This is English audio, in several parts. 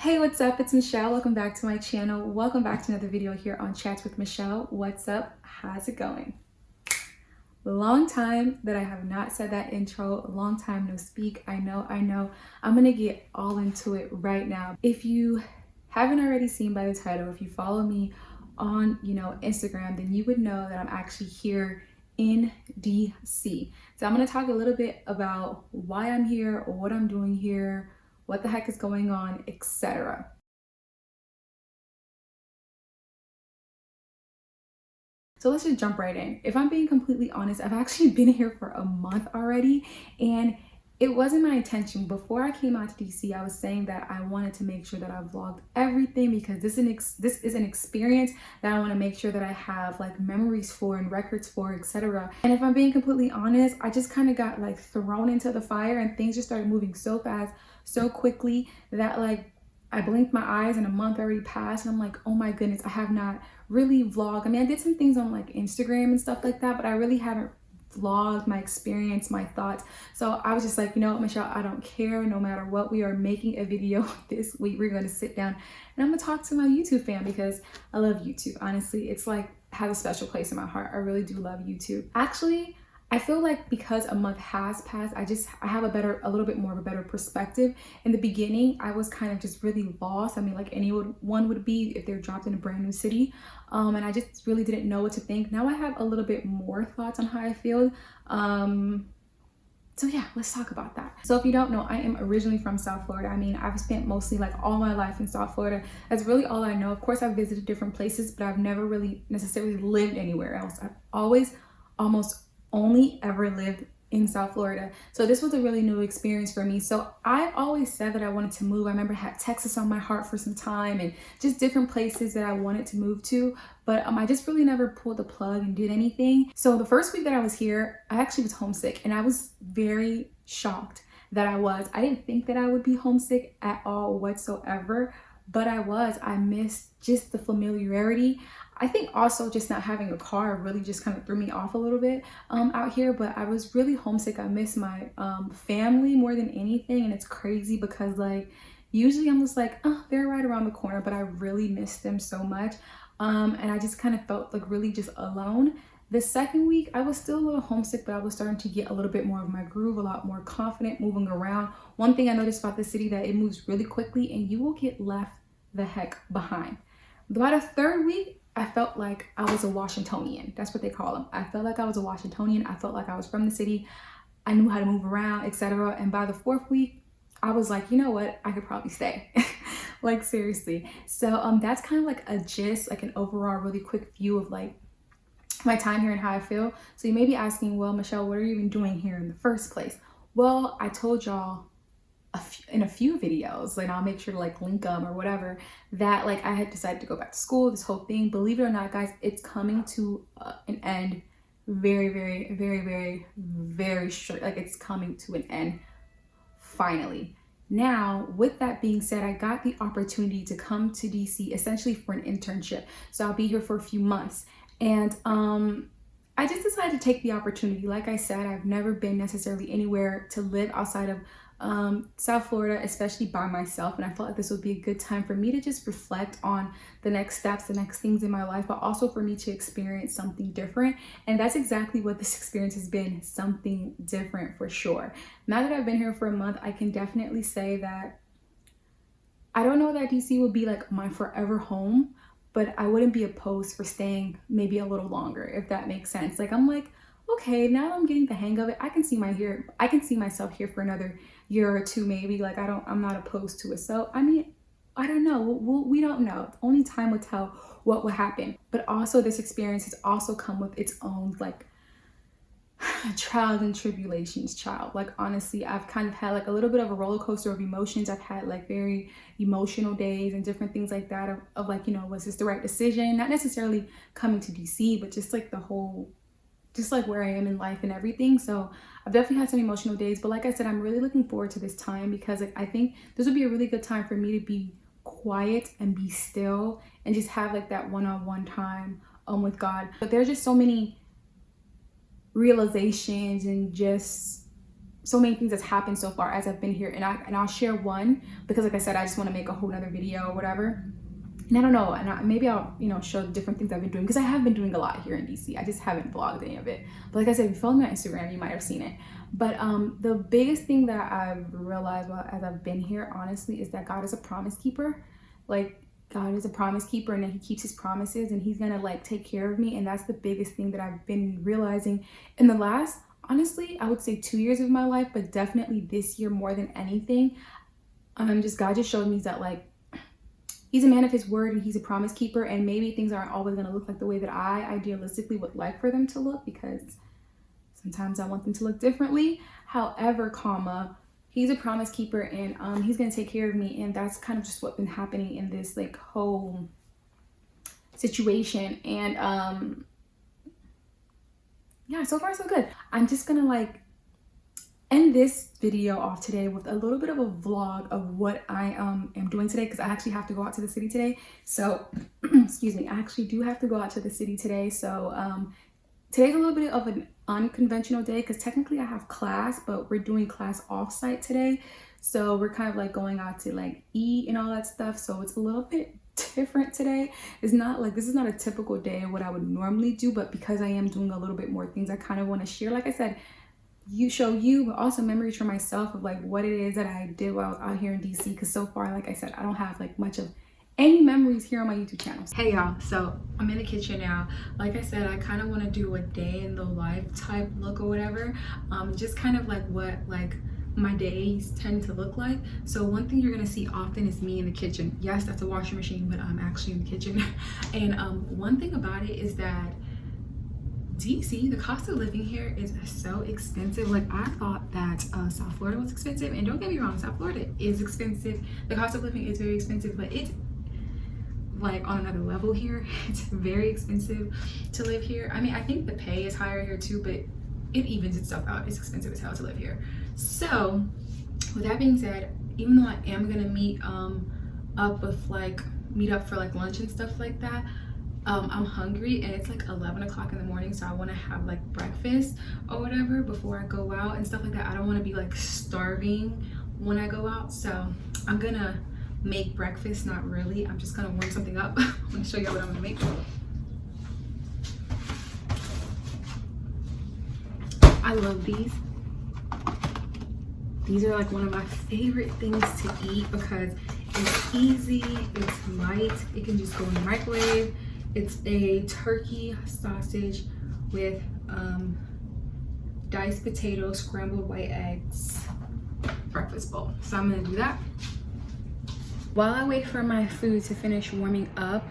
Hey, what's up? It's Michelle. Welcome back to my channel. Welcome back to another video here on Chats with Michelle. What's up? How's it going? Long time that I have not said that intro. Long time no speak. I know. I'm gonna get all into it right now. If you haven't already seen by the title, if you follow me on, Instagram, then you would know that I'm actually here in DC. So I'm gonna talk a little bit about why I'm here, or what I'm doing here, what the heck is going on, etc. So let's just jump right in. If I'm being completely honest, I've actually been here for a month already, and it wasn't my intention. Before I came out to DC, I was saying that I wanted to make sure that I vlogged everything because this is an experience that I want to make sure that I have like memories for and records for, etc. And if I'm being completely honest, I just kind of got like thrown into the fire, and things just started moving so fast, so quickly that like I blinked my eyes and a month already passed, and I'm like, oh my goodness, I have not really vlogged. I mean, I did some things on like Instagram and stuff like that, but I really haven't vlogged my experience, my thoughts. So I was just like, you know what, Michelle, I don't care. No matter what, we are making a video this week. We're going to sit down and I'm going to talk to my YouTube fam because I love YouTube. Honestly, it's like has a special place in my heart. I really do love YouTube. Actually, I feel like because a month has passed, I have a little bit more of a better perspective. In the beginning, I was kind of just really lost. I mean, like anyone would be if they're dropped in a brand new city. And I just really didn't know what to think. Now I have a little bit more thoughts on how I feel. So yeah, let's talk about that. So if you don't know, I am originally from South Florida. I mean, I've spent mostly like all my life in South Florida. That's really all I know. Of course, I've visited different places, but I've never really necessarily lived anywhere else. I've always almost only ever lived in South Florida. So this was a really new experience for me. So I've always said that I wanted to move. I remember I had Texas on my heart for some time and just different places that I wanted to move to. But I just really never pulled the plug and did anything. So the first week that I was here, I actually was homesick, and I was very shocked that I was. I didn't think that I would be homesick at all whatsoever, but I was. I missed just the familiarity. I think also just not having a car really just kind of threw me off a little bit out here, but I was really homesick. I miss my family more than anything, and it's crazy because like usually I'm just like, oh, they're right around the corner, but I really miss them so much. And I just kind of felt like really just alone. The second week, I was still a little homesick, but I was starting to get a little bit more of my groove, a lot more confident moving around. One thing I noticed about the city that it moves really quickly and you will get left the heck behind. By the third week, I felt like I was a Washingtonian. That's what they call them. I felt like I was a Washingtonian. I felt like I was from the city. I knew how to move around, etc. And by the fourth week, I was like, you know what? I could probably stay. Like seriously. So that's kind of like a gist, like an overall really quick view of like my time here and how I feel. So you may be asking, well, Michelle, what are you even doing here in the first place? Well, I told y'all in a few videos, like I'll make sure to like link them or whatever, that like I had decided to go back to school, this whole thing. Believe it or not, guys, it's coming to an end very short. Like it's coming to an end finally. Now, with that being said, I got the opportunity to come to DC essentially for an internship. So I'll be here for a few months. And I just decided to take the opportunity. Like I said, I've never been necessarily anywhere to live outside of South Florida, especially by myself. And I felt like this would be a good time for me to just reflect on the next steps, the next things in my life, but also for me to experience something different. And that's exactly what this experience has been, something different for sure. Now that I've been here for a month, I can definitely say that I don't know that DC would be like my forever home, but I wouldn't be opposed for staying maybe a little longer, if that makes sense. Like I'm like, okay, now that I'm getting the hang of it, I can see myself here for another year or two, maybe. Like I'm not opposed to it. So I mean, I don't know. We don't know. Only time will tell what will happen. But also, this experience has also come with its own like trials and tribulations, child. Like honestly, I've kind of had like a little bit of a roller coaster of emotions. I've had like very emotional days and different things like that of like, was this the right decision? Not necessarily coming to DC, but just like the whole, just like where I am in life and everything. So I've definitely had some emotional days, but like I said, I'm really looking forward to this time because like I think this would be a really good time for me to be quiet and be still and just have like that one-on-one time with God. But there's just so many realizations and just so many things that's happened so far as I've been here, and I'll share one because like I said, I just want to make a whole nother video or whatever. And I don't know, and maybe I'll, you know, show different things I've been doing, because I have been doing a lot here in DC. I just haven't vlogged any of it. But like I said, if you follow me on Instagram, you might have seen it. But the biggest thing that I've realized as I've been here, honestly, is that God is a promise keeper. Like, God is a promise keeper, and then he keeps his promises, and he's gonna like take care of me. And that's the biggest thing that I've been realizing in the last, honestly, I would say 2 years of my life, but definitely this year more than anything. God just showed me that like, he's a man of his word, and he's a promise keeper, and maybe things aren't always going to look like the way that I idealistically would like for them to look, because sometimes I want them to look differently. However, he's a promise keeper, and he's going to take care of me. And that's kind of just what's been happening in this like whole situation. And yeah, so far so good. I'm just gonna like end this video off today with a little bit of a vlog of what I am doing today, because I actually have to go out to the city today. So excuse me, I actually do have to go out to the city today. So today's a little bit of an unconventional day, because technically I have class, but we're doing class offsite today. So we're kind of like going out to like eat and all that stuff. So it's a little bit different today. It's not like, this is not a typical day of what I would normally do, but because I am doing a little bit more things, I kind of want to share, like I said, show you, but also memories for myself of like what it is that I did while I was out here in DC. Because so far, like I said, I don't have like much of any memories here on my YouTube channel. Hey y'all, so I'm in the kitchen now. Like I said, I kind of want to do a day in the life type look or whatever, just kind of like what like my days tend to look like. So one thing you're gonna see often is me in the kitchen. Yes, that's a washing machine, but I'm actually in the kitchen. And one thing about it is that DC, the cost of living here is so expensive. Like, I thought that South Florida was expensive, and don't get me wrong, South Florida is expensive. The cost of living is very expensive, but it's like on another level here. It's very expensive to live here. I mean, I think the pay is higher here too, but it evens itself out. It's expensive as hell to live here. So with that being said, even though I am gonna meet up for like lunch and stuff like that, I'm hungry, and it's like 11 o'clock in the morning, so I want to have like breakfast or whatever before I go out and stuff like that. I don't want to be like starving when I go out, so I'm gonna make breakfast. Not really, I'm just gonna warm something up. I'm gonna show you what I'm gonna make. I love these. These are like one of my favorite things to eat because it's easy, it's light, it can just go in the microwave. It's a turkey sausage with diced potatoes, scrambled white eggs, breakfast bowl. So I'm gonna do that. While I wait for my food to finish warming up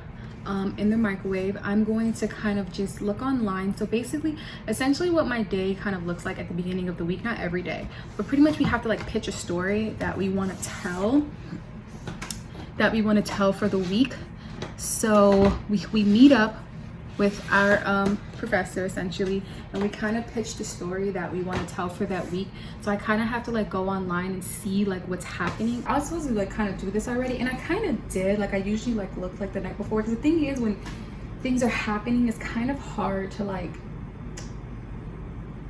in the microwave, I'm going to kind of just look online. So basically, essentially what my day kind of looks like at the beginning of the week, not every day, but pretty much we have to like pitch a story that we want to tell, for the week. So we meet up with our professor essentially, and we kind of pitch the story that we want to tell for that week. So I kind of have to like go online and see like what's happening. I was supposed to like kind of do this already, and I kind of did. Like, I usually like look like the night before, because the thing is, when things are happening, it's kind of hard to like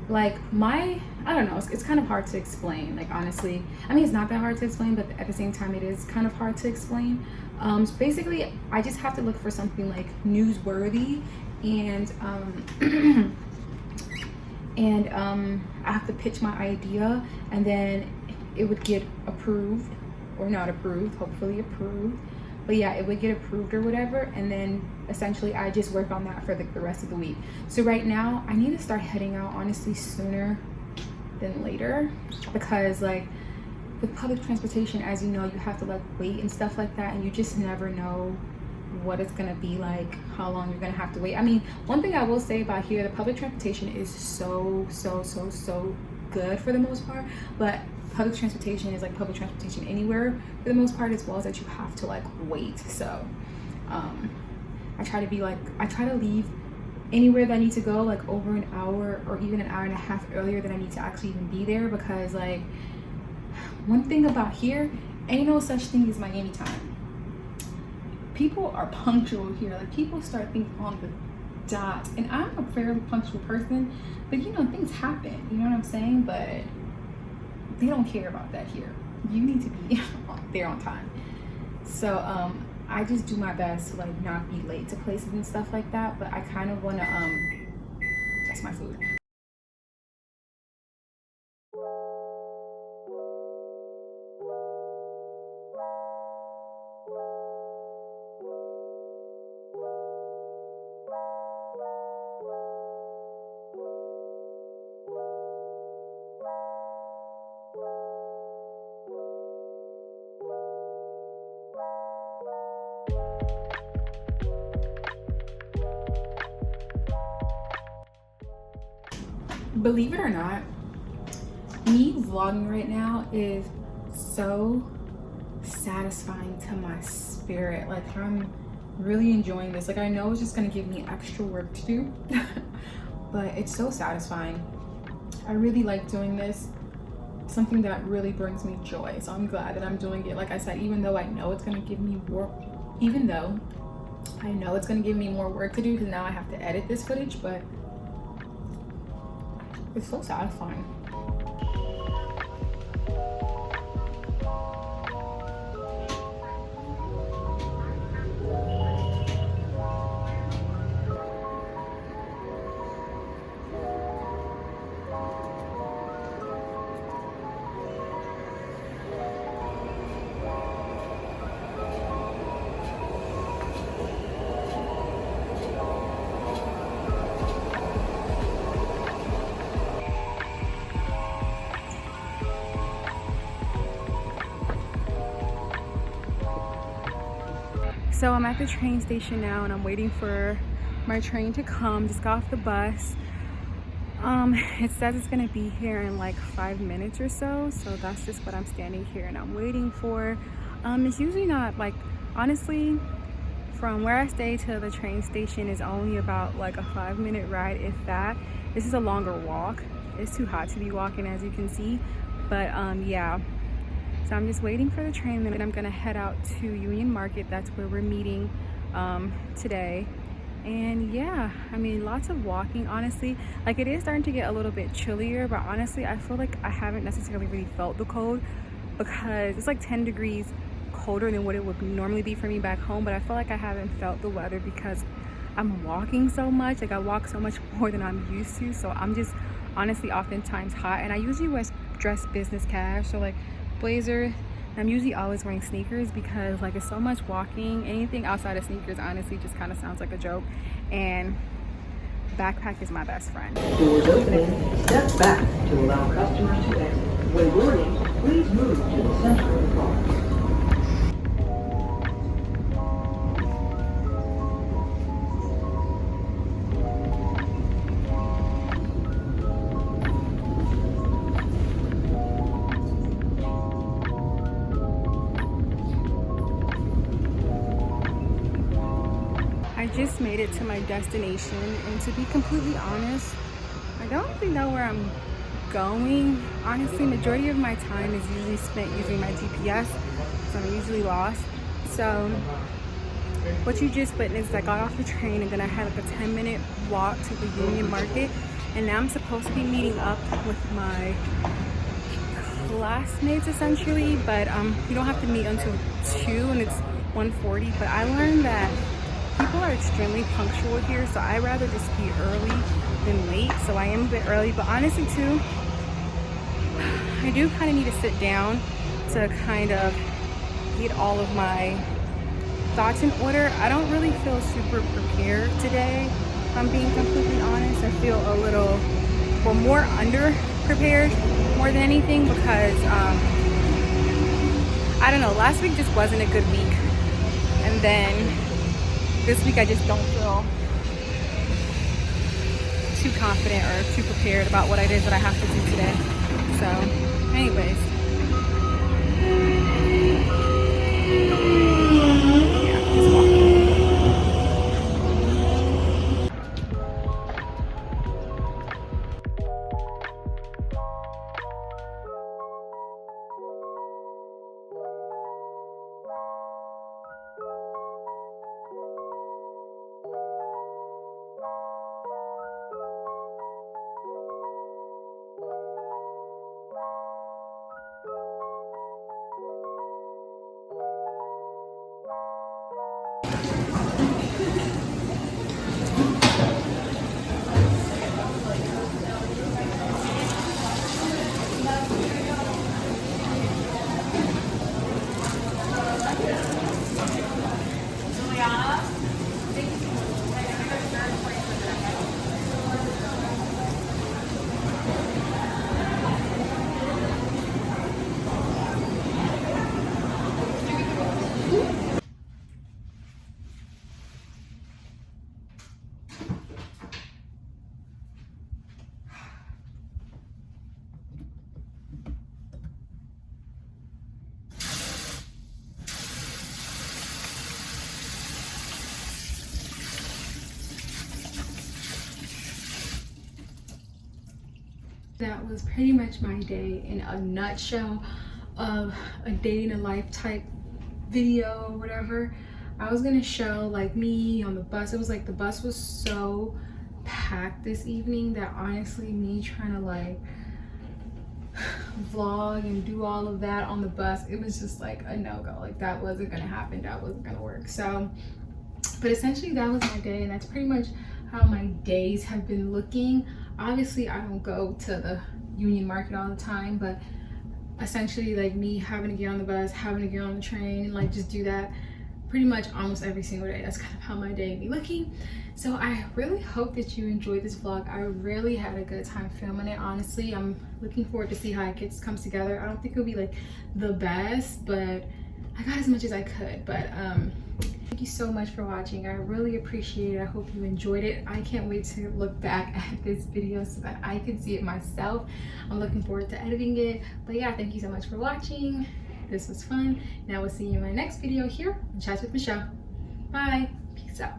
I don't know, it's kind of hard to explain, like, honestly. I mean, it's not that hard to explain, but at the same time it is kind of hard to explain. So basically I just have to look for something like newsworthy, and I have to pitch my idea, and then it would get approved or not approved, hopefully approved. But yeah, it would get approved or whatever, and then essentially I just work on that for the rest of the week. So right now I need to start heading out, honestly, sooner than later, because like with public transportation, as you know, you have to like wait and stuff like that, and you just never know what it's gonna be like, how long you're gonna have to wait. I mean, one thing I will say about here, the public transportation is so good for the most part, but public transportation is like public transportation anywhere for the most part, as well as that you have to like wait. So I try to leave anywhere that I need to go like over an hour or even an hour and a half earlier than I need to actually even be there, because like one thing about here, ain't no such thing as Miami time. People are punctual here. Like, people start things on the dot, and I'm a fairly punctual person, but you know, things happen, you know what I'm saying? But they don't care about that here. You need to be there on time. So I just do my best to like not be late to places and stuff like that, but I kind of want to that's my food. Believe it or not, me vlogging right now is so satisfying to my spirit. Like, I'm really enjoying this. Like, I know it's just gonna give me extra work to do, but it's so satisfying. I really like doing this. Something that really brings me joy. So I'm glad that I'm doing it. Like I said, even though I know it's gonna give me more, even though I know it's gonna give me more work to do because now I have to edit this footage, but it's so satisfying. So I'm at the train station now and I'm waiting for my train to come. Just got off the bus. It says it's gonna be here in like 5 minutes or so. So that's just what I'm standing here and I'm waiting for. It's usually not like, honestly, from where I stay to the train station is only about like a 5-minute ride, if that. This is a longer walk. It's too hot to be walking, as you can see. But yeah. So I'm just waiting for the train, and then I'm gonna head out to Union Market. That's where we're meeting today. And yeah, I mean, lots of walking, honestly. Like, it is starting to get a little bit chillier, but honestly, I feel like I haven't necessarily really felt the cold because it's like 10 degrees colder than what it would normally be for me back home. But I feel like I haven't felt the weather because I'm walking so much. Like, I walk so much more than I'm used to. So I'm just honestly oftentimes hot. And I usually dress business cash, so like blazer. I'm usually always wearing sneakers because like it's so much walking. Anything outside of sneakers honestly just kind of sounds like a joke, and backpack is my best friend. Doors opening, step back to allow customers to exit. When boarding, please move to the center of the car. I just made it to my destination, and to be completely honest, I don't really know where I'm going. Honestly, majority of my time is usually spent using my GPS, so I'm usually lost. So what you just witnessed, I got off the train and then I had like a 10-minute walk to the Union Market, and now I'm supposed to be meeting up with my classmates essentially, but you don't have to meet until 2 and it's 1:40. But I learned that people are extremely punctual here, so I rather just be early than late. So I am a bit early, but honestly too, I do kind of need to sit down to kind of get all of my thoughts in order. I don't really feel super prepared today, if I'm being completely honest. I feel a little, well, more under prepared more than anything because I don't know, last week just wasn't a good week, and then this week I just don't feel too confident or too prepared about what it is that I have to do today. So anyways, yeah, just walking. That was pretty much my day in a nutshell of a day in a life type video or whatever. I was gonna show like me on the bus. It was like the bus was so packed this evening that honestly me trying to like vlog and do all of that on the bus, it was just like a no-go. Like that wasn't gonna happen, that wasn't gonna work. So but essentially that was my day, and that's pretty much how my days have been looking. Obviously I don't go to the Union Market all the time, but essentially like me having to get on the bus, having to get on the train, and like just do that pretty much almost every single day. That's kind of how my day be looking. So I really hope that you enjoyed this vlog. I really had a good time filming it, honestly. I'm looking forward to see how it comes together. I don't think it'll be like the best, but I got as much as I could. But thank you so much for watching. I really appreciate it. I hope you enjoyed it. I can't wait to look back at this video so that I can see it myself. I'm looking forward to editing it. But yeah, thank you so much for watching. This was fun. Now we'll see you in my next video here on Chats with Michelle. Bye. Peace out.